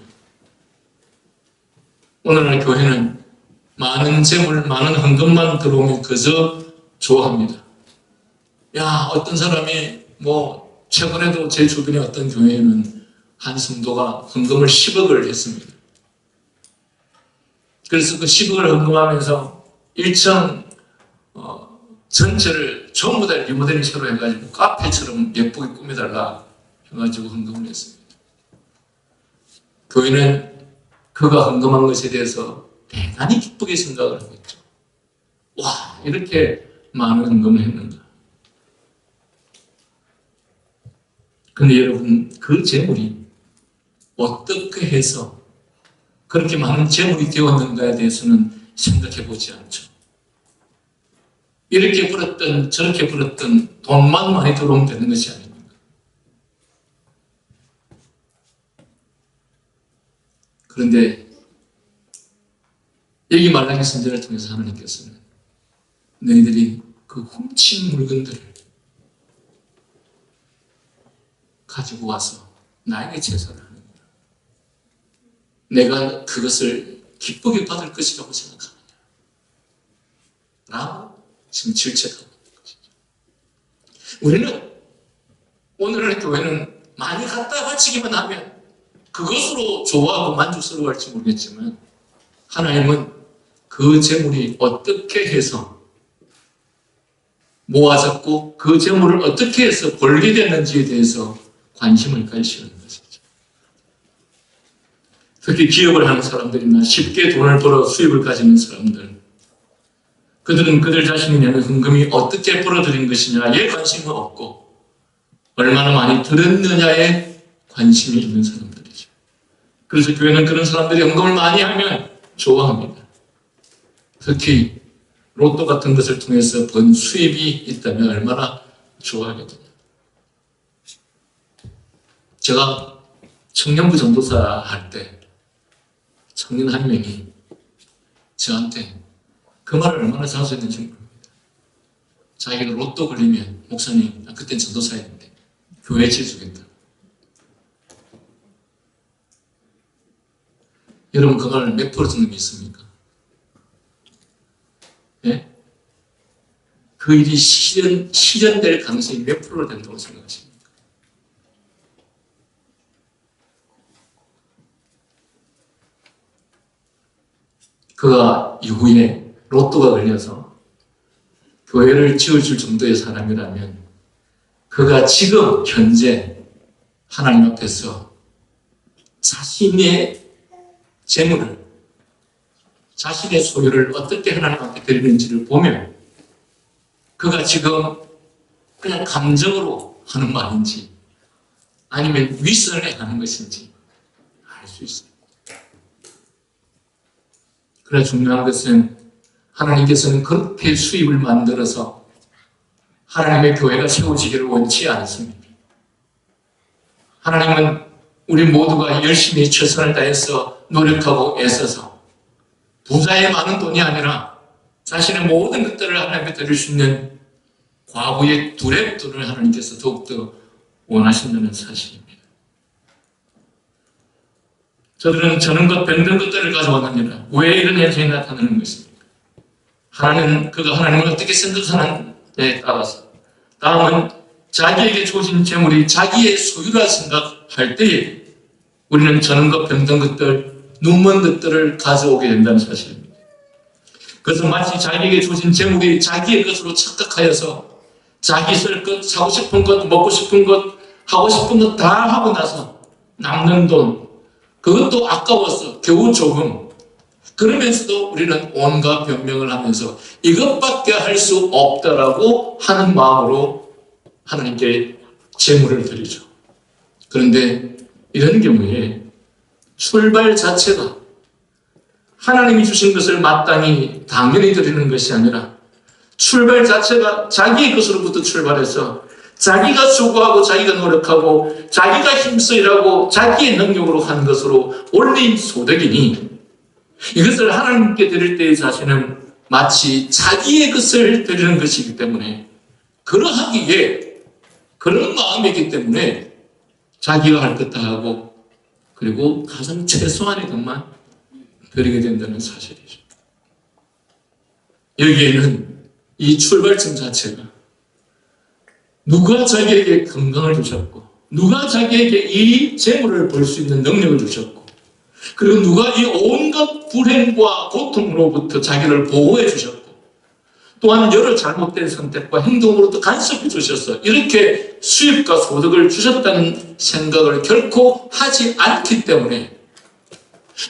오늘날 교회는 많은 재물, 많은 헌금만 들어오면 그저 좋아합니다. 야, 어떤 사람이 최근에도 제 주변에 어떤 교회에는 한 성도가 헌금을 10억을 했습니다. 그래서 그 10억을 헌금하면서 1층 전체를 전부 다 리모델링 새로 해가지고 카페처럼 예쁘게 꾸며달라 해가지고 헌금을 했습니다. 교회는 그가 헌금한 것에 대해서 대단히 기쁘게 생각을 하고 있죠. 와, 이렇게 많은 헌금을 했는가. 근데 여러분, 그 재물이 어떻게 해서 그렇게 많은 재물이 되었는가에 대해서는 생각해 보지 않죠. 이렇게 벌었던 저렇게 벌었던 돈만 많이 들어오면 되는 것이 아닙니다. 그런데 여기 말라기 선지자를 통해서 하나님께서는 너희들이 그 훔친 물건들을 가지고 와서 나에게 제사를 하는 거야. 내가 그것을 기쁘게 받을 것이라고 생각하느냐 라고 지금 질책하고 있는 것이죠. 우리는 오늘날 교회는 많이 갖다 바치기만 하면 그것으로 좋아하고 만족스러워할지 모르겠지만 하나님은 그 재물이 어떻게 해서 모아졌고 그 재물을 어떻게 해서 벌게 됐는지에 대해서 관심을 가지시는 것이죠. 특히 기업을 하는 사람들이나 쉽게 돈을 벌어 수입을 가지는 사람들, 그들은 그들 자신이 내는 헌금이 어떻게 벌어들인 것이냐에 관심은 없고 얼마나 많이 들었느냐에 관심이 있는 사람들이죠. 그래서 교회는 그런 사람들이 헌금을 많이 하면 좋아합니다. 특히 로또 같은 것을 통해서 번 수입이 있다면 얼마나 좋아하거든요. 제가 청년부 전도사 할 때 청년 한 명이 저한테 그 말을 얼마나 자주 했는지 모릅니다. 자기가 로또 걸리면 목사님, 그땐 전도사였는데 교회 지어주겠다. 여러분 그 말 몇 프로 정도 믿습니까? 예? 그 일이 실현될 가능성이 몇 프로 된다고 생각하십니까? 그가 이후에 로또가 걸려서 교회를 지어줄 정도의 사람이라면 그가 지금 현재 하나님 앞에서 자신의 재물을, 자신의 소유를 어떻게 하나님 앞에 드리는지를 보면 그가 지금 그냥 감정으로 하는 말인지 아니면 위선에 하는 것인지 알 수 있습니다. 그러나 중요한 것은 하나님께서는 그렇게 수입을 만들어서 하나님의 교회가 세워지기를 원치 않습니다. 하나님은 우리 모두가 열심히 최선을 다해서 노력하고 애써서 부자의 많은 돈이 아니라 자신의 모든 것들을 하나님께 드릴 수 있는 과부의 두랩돈을 하나님께서 더욱더 원하신다는 사실입니다. 저들은 저는 것 병든 것들을 가져왔느니라. 왜 이런 현상이 나타나는 것입니까? 하나님은 그가 하나님을 어떻게 생각하느냐에 따라서 다음은 자기에게 주어진 재물이 자기의 소유라 생각할 때에 우리는 저는 것 병든 것들, 눈먼 것들을 가져오게 된다는 사실입니다. 그래서 마치 자기에게 주어진 재물이 자기의 것으로 착각하여서 자기 쓸 것, 사고 싶은 것, 먹고 싶은 것, 하고 싶은 것 다 하고 나서 남는 돈, 그것도 아까워서 겨우 조금, 그러면서도 우리는 온갖 변명을 하면서 이것밖에 할 수 없다라고 하는 마음으로 하나님께 재물을 드리죠. 그런데 이런 경우에 출발 자체가 하나님이 주신 것을 마땅히 당연히 드리는 것이 아니라 출발 자체가 자기의 것으로부터 출발해서 자기가 수고하고 자기가 노력하고 자기가 힘써 일하고 자기의 능력으로 한 것으로 올린 소득이니 이것을 하나님께 드릴 때의 자신은 마치 자기의 것을 드리는 것이기 때문에 그러하기에 그런 마음이기 때문에 자기가 할 것 다 하고 그리고 가장 최소한의 것만 드리게 된다는 사실이죠. 여기에는 이 출발점 자체가 누가 자기에게 건강을 주셨고 누가 자기에게 이 재물을 벌 수 있는 능력을 주셨고 그리고 누가 이 온갖 불행과 고통으로부터 자기를 보호해 주셨고 또한 여러 잘못된 선택과 행동으로도 간섭해 주셔서 이렇게 수입과 소득을 주셨다는 생각을 결코 하지 않기 때문에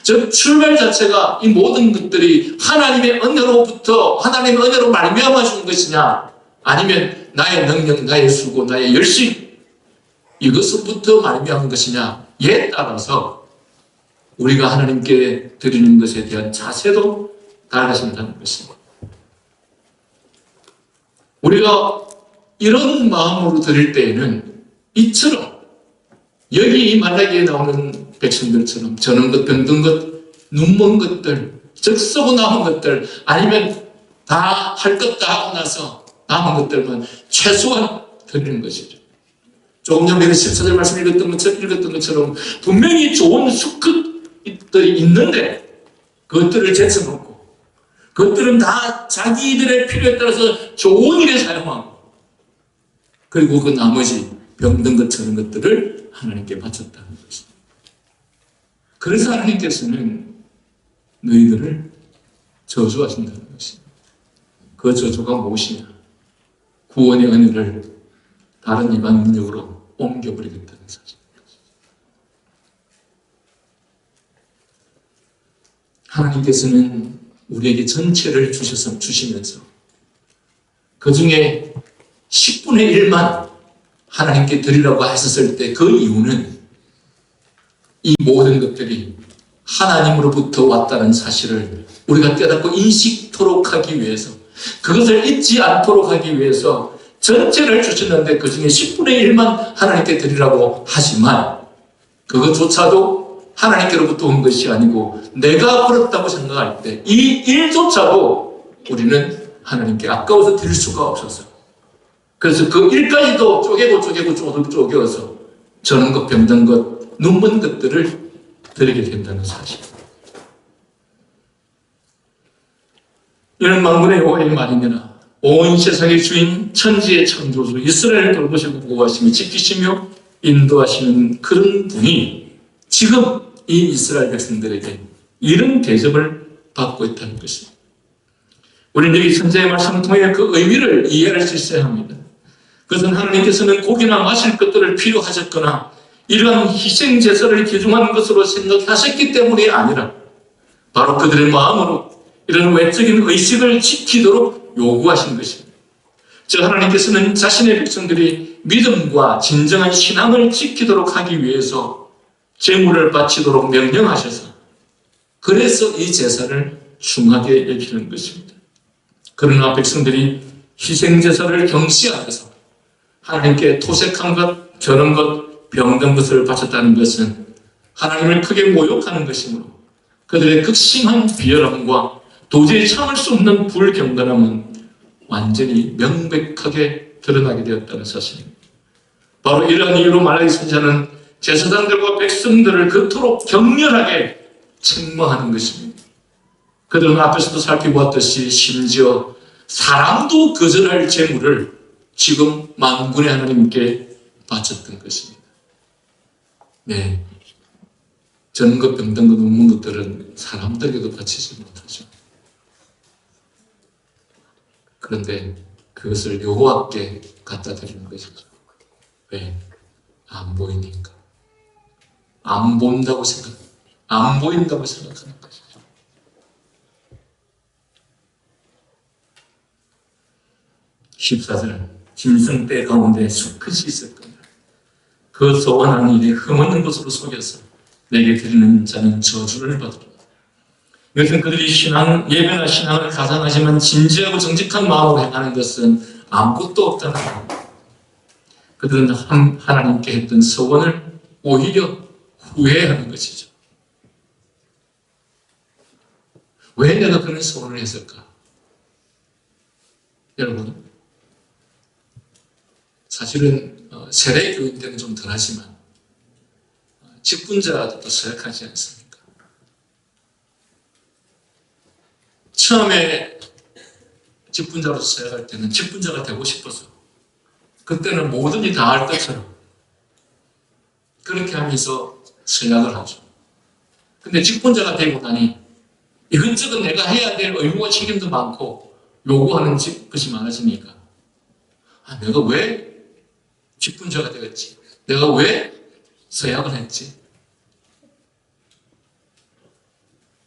즉 출발 자체가 이 모든 것들이 하나님의 은혜로부터 하나님의 은혜로 말미암아 준 것이냐 아니면 나의 능력, 나의 수고, 나의 열심 이것으로부터 말미암은 것이냐에 따라서 우리가 하나님께 드리는 것에 대한 자세도 달라진다는 것입니다. 우리가 이런 마음으로 드릴 때에는 이처럼 여기 이 말라기에 나오는 백성들처럼 저는 것, 병든 것, 눈먼 것들, 적서고 남은 것들 아니면 다 할 것 다 하고 나서 남은 것들만 최소한 드리는 것이죠. 조금 전에 14절 말씀 읽었던 것처럼 분명히 좋은 수컷들이 있는데 그것들을 제쳐놓고 그것들은 다 자기들의 필요에 따라서 좋은 일에 사용하고 그리고 그 나머지 병든 것 저런 것들을 하나님께 바쳤다는 것입니다. 그래서 하나님께서는 너희들을 저주하신다는 것입니다. 그 저주가 무엇이냐? 구원의 은혜를 다른 이방 민족으로 옮겨버리겠다는 사실입니다. 하나님께서는 우리에게 전체를 주시면서 그 중에 10분의 1만 하나님께 드리라고 하셨을 때 그 이유는 이 모든 것들이 하나님으로부터 왔다는 사실을 우리가 깨닫고 인식토록 하기 위해서, 그것을 잊지 않도록 하기 위해서 전체를 주셨는데 그 중에 10분의 1만 하나님께 드리라고 하지만 그것조차도 하나님께로부터 온 것이 아니고 내가 벌었다고 생각할 때 이 일조차도 우리는 하나님께 아까워서 드릴 수가 없었어요. 그래서 그 일까지도 쪼개서 저는 것, 병든 것, 눈먼 것들을 드리게 된다는 사실. 이는 만군의 여호와의 말이니라. 온 세상의 주인, 천지의 창조주, 이스라엘을 돌보시고 보호하시며 지키시며 인도하시는 그런 분이 지금 이 이스라엘 백성들에게 이런 대접을 받고 있다는 것입니다. 우리는 여기 선지자의 말씀을 통해 그 의미를 이해할 수 있어야 합니다. 그것은 하나님께서는 고기나 마실 것들을 필요하셨거나 이러한 희생제사를 귀중한 것으로 생각하셨기 때문이 아니라 바로 그들의 마음으로 이런 외적인 의식을 지키도록 요구하신 것입니다. 즉 하나님께서는 자신의 백성들이 믿음과 진정한 신앙을 지키도록 하기 위해서 제물을 바치도록 명령하셔서 그래서 이 제사를 중하게 여기는 것입니다. 그러나 백성들이 희생제사를 경시하면서 하나님께 토색한 것, 겨눈 것, 병든 것을 바쳤다는 것은 하나님을 크게 모욕하는 것이므로 그들의 극심한 비열함과 도저히 참을 수 없는 불경건함은 완전히 명백하게 드러나게 되었다는 사실입니다. 바로 이러한 이유로 말라기 선지자는 제사장들과 백성들을 그토록 격렬하게 책망하는 것입니다. 그들은 앞에서도 살펴보았듯이 심지어 사람도 거절할 제물을 지금 만군의 하나님께 바쳤던 것입니다. 네, 저는 것, 병든 것, 눈먼 것들은 사람들에게도 바치지 못하죠. 그런데 그것을 여호와께 갖다 드리는 것이죠. 왜? 안 보이니까. 안 본다고 안 보인다고 생각하는 것이죠. 십사절 짐승 떼 가운데 수컷이 있었거늘 그 소원하는 일이 흠없는 것으로 속여서 내게 드리는 자는 저주를 받으리라. 이것은 그들이 예배나 신앙을 가상하지만 진지하고 정직한 마음으로 행하는 것은 아무것도 없다는 겁니다. 그들은 하나님께 했던 소원을 오히려 후회하는 것이죠. 왜 내가 그런 소원을 했을까? 여러분, 사실은 세례 교인 때는 좀 덜하지만 직분자도 서약하지 않습니까? 처음에 직분자로서 서약할 때는 직분자가 되고 싶어서 그때는 뭐든지 다 할 것처럼 그렇게 하면서 서약을 하죠. 근데 직분자가 되고 나니 이것저것 내가 해야 될 의무와 책임도 많고 요구하는 것이 많아지니까 내가 왜 직분자가 되었지? 내가 왜 서약을 했지?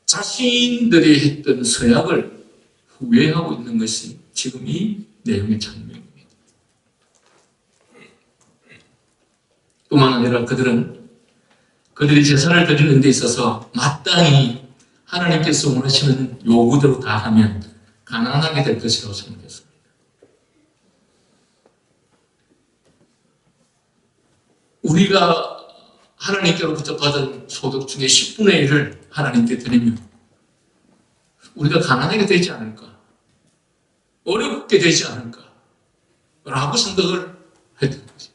자신들이 했던 서약을 후회하고 있는 것이 지금 이 내용의 장면입니다. 뿐만 아니라 그들이 제사를 드리는 데 있어서 마땅히 하나님께서 원하시는 요구대로 다 하면 가난하게 될 것이라고 생각했습니다. 우리가 하나님께로부터 받은 소득 중에 10분의 1을 하나님께 드리면 우리가 가난하게 되지 않을까? 어렵게 되지 않을까? 라고 생각을 했던 것이죠.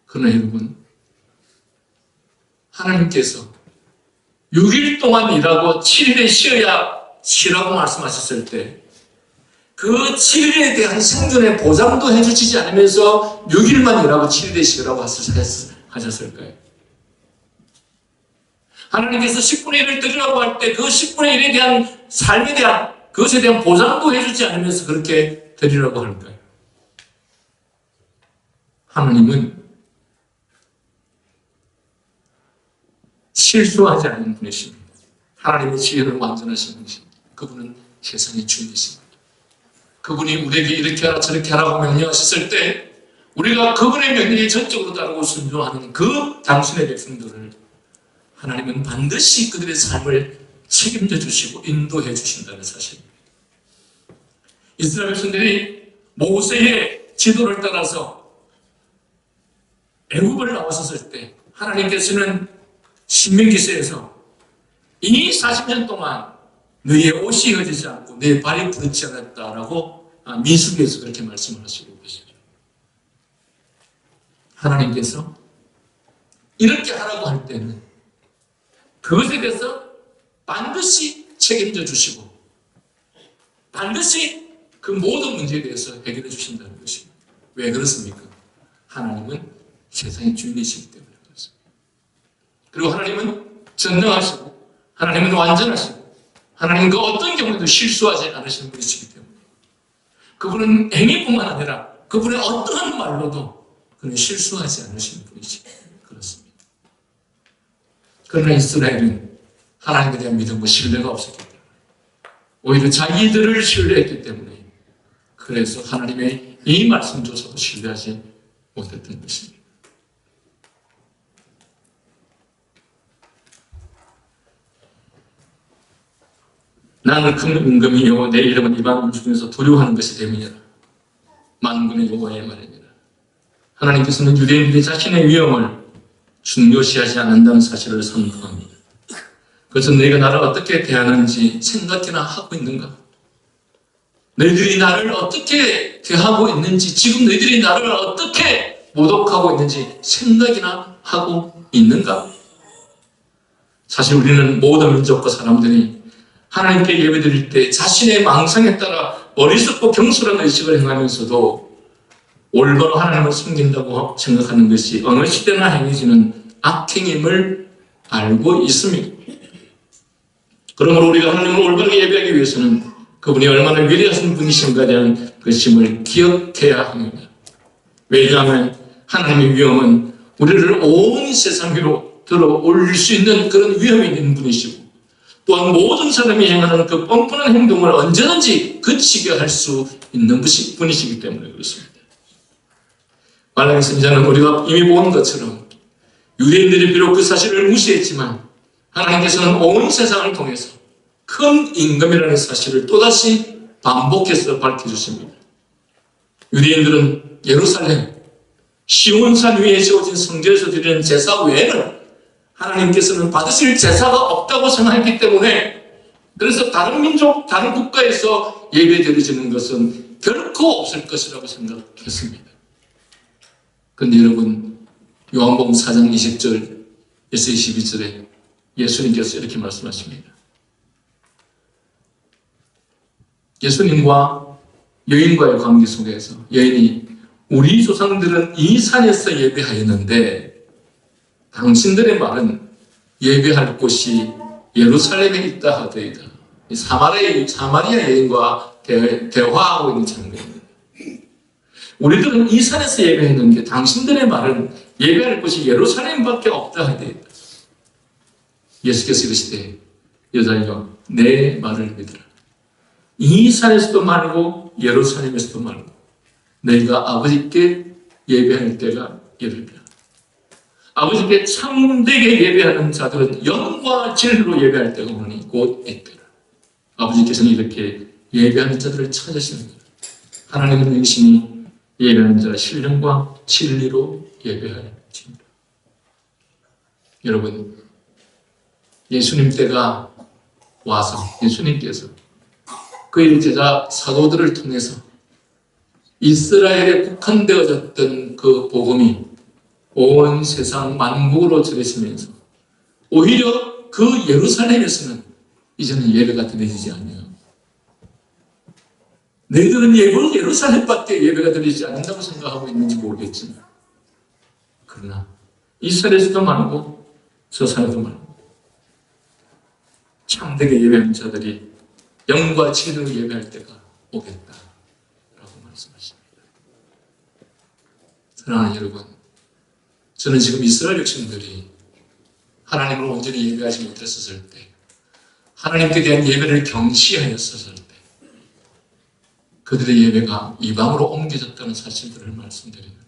그러나 여러분, 하나님께서 6일 동안 일하고 7일에 쉬라고 말씀하셨을 때 그 7일에 대한 생존의 보장도 해주시지 않으면서 6일만 일하고 7일에 쉬라고 하셨을까요? 하나님께서 10분의 1을 드리라고 할 때 그 10분의 1에 대한 삶에 대한 그것에 대한 보상도 해주지 않으면서 그렇게 드리라고 할까요? 하나님은 실수하지 않는 분이십니다. 하나님의 지혜는 완전하신 분이십니다. 그분은 세상의 주인이십니다. 그분이 우리에게 이렇게 하라 저렇게 하라고 명령하셨을 때 우리가 그분의 명령에 전적으로 따르고 순종하는 그 당신의 백성들을 하나님은 반드시 그들의 삶을 책임져 주시고 인도해 주신다는 사실입니다. 이스라엘 백성들이 모세의 지도를 따라서 애굽을 나왔었을 때 하나님께서는 신명기서에서 이 40년 동안 너희의 옷이 흩어지지 않고 내 발이 부르지 않았다라고 민수기에서 그렇게 말씀을 하시고 계시죠. 하나님께서 이렇게 하라고 할 때는 그것에 대해서 반드시 책임져 주시고 반드시 그 모든 문제에 대해서 해결해 주신다는 것입니다. 왜 그렇습니까? 하나님은 세상의 주인이시기 때문에 그렇습니다. 그리고 하나님은 전능하시고 하나님은 완전하시고 하나님은 그 어떤 경우에도 실수하지 않으시는 분이시기 때문에 그분은 행위뿐만 아니라 그분의 어떠한 말로도 그는 실수하지 않으시는 분이시기 때문에 그렇습니다. 그러나 이스라엘은 하나님에 대한 믿음과 신뢰가 없었기 때문에 오히려 자기들을 신뢰했기 때문에 그래서 하나님의 이 말씀조차도 신뢰하지 못했던 것입니다. 나는 큰 은금이요 내 이름은 이방인 중에서 두려워하는 것이 됨이니라. 만군의 여호와의 말입니다. 하나님께서는 유대인들이 자신의 위험을 중요시하지 않는다는 사실을 선포합니다. 그래서 너희가 나를 어떻게 대하는지 생각이나 하고 있는가? 너희들이 나를 어떻게 대하고 있는지, 지금 너희들이 나를 어떻게 모독하고 있는지 생각이나 하고 있는가? 사실 우리는 모든 민족과 사람들이 하나님께 예배드릴 때 자신의 망상에 따라 어리석고 경솔한 의식을 행하면서도 올바로 하나님을 섬긴다고 생각하는 것이 어느 시대나 행해지는 악행임을 알고 있습니다. 그러므로 우리가 하나님을 올바르게 예배하기 위해서는 그분이 얼마나 위대하신 분이신가에 대한 것임을 기억해야 합니다. 왜냐하면 하나님의 위엄은 우리를 온 세상 위로 들어 올릴 수 있는 그런 위엄이 있는 분이시고 또한 모든 사람이 행하는 그 뻔뻔한 행동을 언제든지 그치게 할 수 있는 분이시기 때문에 그렇습니다. 말라기 선지자는 우리가 이미 본 것처럼 유대인들이 비록 그 사실을 무시했지만 하나님께서는 온 세상을 통해서 큰 임금이라는 사실을 또다시 반복해서 밝혀주십니다. 유대인들은 예루살렘, 시온산 위에 세워진 성전에서 드리는 제사 외에는 하나님께서는 받으실 제사가 없다고 생각했기 때문에 그래서 다른 민족, 다른 국가에서 예배드려지는 것은 결코 없을 것이라고 생각했습니다. 그런데 여러분 요한복음 4장 20절에서 22절에 예수님께서 이렇게 말씀하십니다. 예수님과 여인과의 관계 속에서 여인이 우리 조상들은 이 산에서 예배하였는데 당신들의 말은 예배할 곳이 예루살렘에 있다 하더이다. 사마리아 여인과 대화하고 있는 장면입니다. 우리들은 이 산에서 예배했는데 당신들의 말은 예배할 곳이 예루살렘밖에 없다 하더이다. 예수께서 이르시되 여자여 내 말을 믿으라. 이 산에서도 말고 예루살렘에서도 말고 너희가 아버지께 예배할 때가 이르리라. 아버지께 참되게 예배하는 자들은 영과 진리로 예배할 때가 오니 곧 이때라. 아버지께서는 이렇게 예배하는 자들을 찾으시는 거예요. 하나님은 영신이 예배하는 자가 신령과 진리로 예배할 것입니다. 여러분 예수님 때가 와서 예수님께서 그의 제자 사도들을 통해서 이스라엘에 국한되어졌던 그 복음이 온 세상 만국으로 전해지면서 오히려 그 예루살렘에서는 이제는 예배가 드려지지 않아요. 너희들은 예루살렘밖에 예배가 드리지 않는다고 생각하고 있는지 모르겠지만 그러나 이스라엘에서도 말고 저 산에도 말고 참되게 예배하는 자들이 영과 진리로 예배할 때가 오겠다라고 말씀하십니다. 사랑하는 여러분, 저는 지금 이스라엘 백성들이 하나님을 온전히 예배하지 못했었을 때, 하나님께 대한 예배를 경시하였었을 때, 그들의 예배가 이방으로 옮겨졌다는 사실들을 말씀드리는데,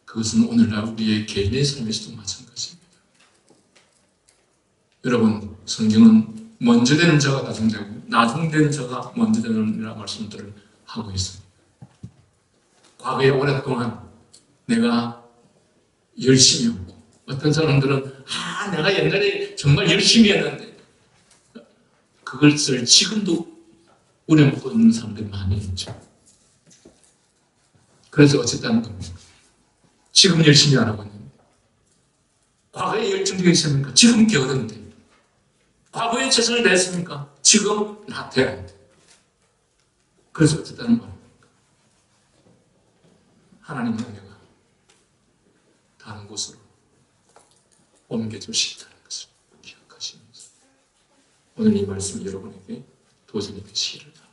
그것은 오늘날 우리의 개인의 삶에서도 마찬가지입니다. 여러분, 성경은 먼저 되는 자가 나중되고 나중 되는 자가 먼저 되는 말씀들을 하고 있습니다. 과거에 오랫동안 내가 열심히 했고, 어떤 사람들은 내가 옛날에 정말 열심히 했는데 그것을 지금도 우려먹고 있는 사람들이 많이 있죠. 그래서 어쨌다는 겁니다. 지금 열심히 안 하고 있는데, 과거에 열정되어 있습니까? 지금 게으른데, 과거에 최선을 다했습니까? 지금 나태한데. 그래서 어쨌다는 말입니다. 하나님의 은혜가 다른 곳으로 옮겨질 수 있다는 것을 기억하시면서 오늘 이 말씀이 여러분에게 도전이 되시기를 바랍니다.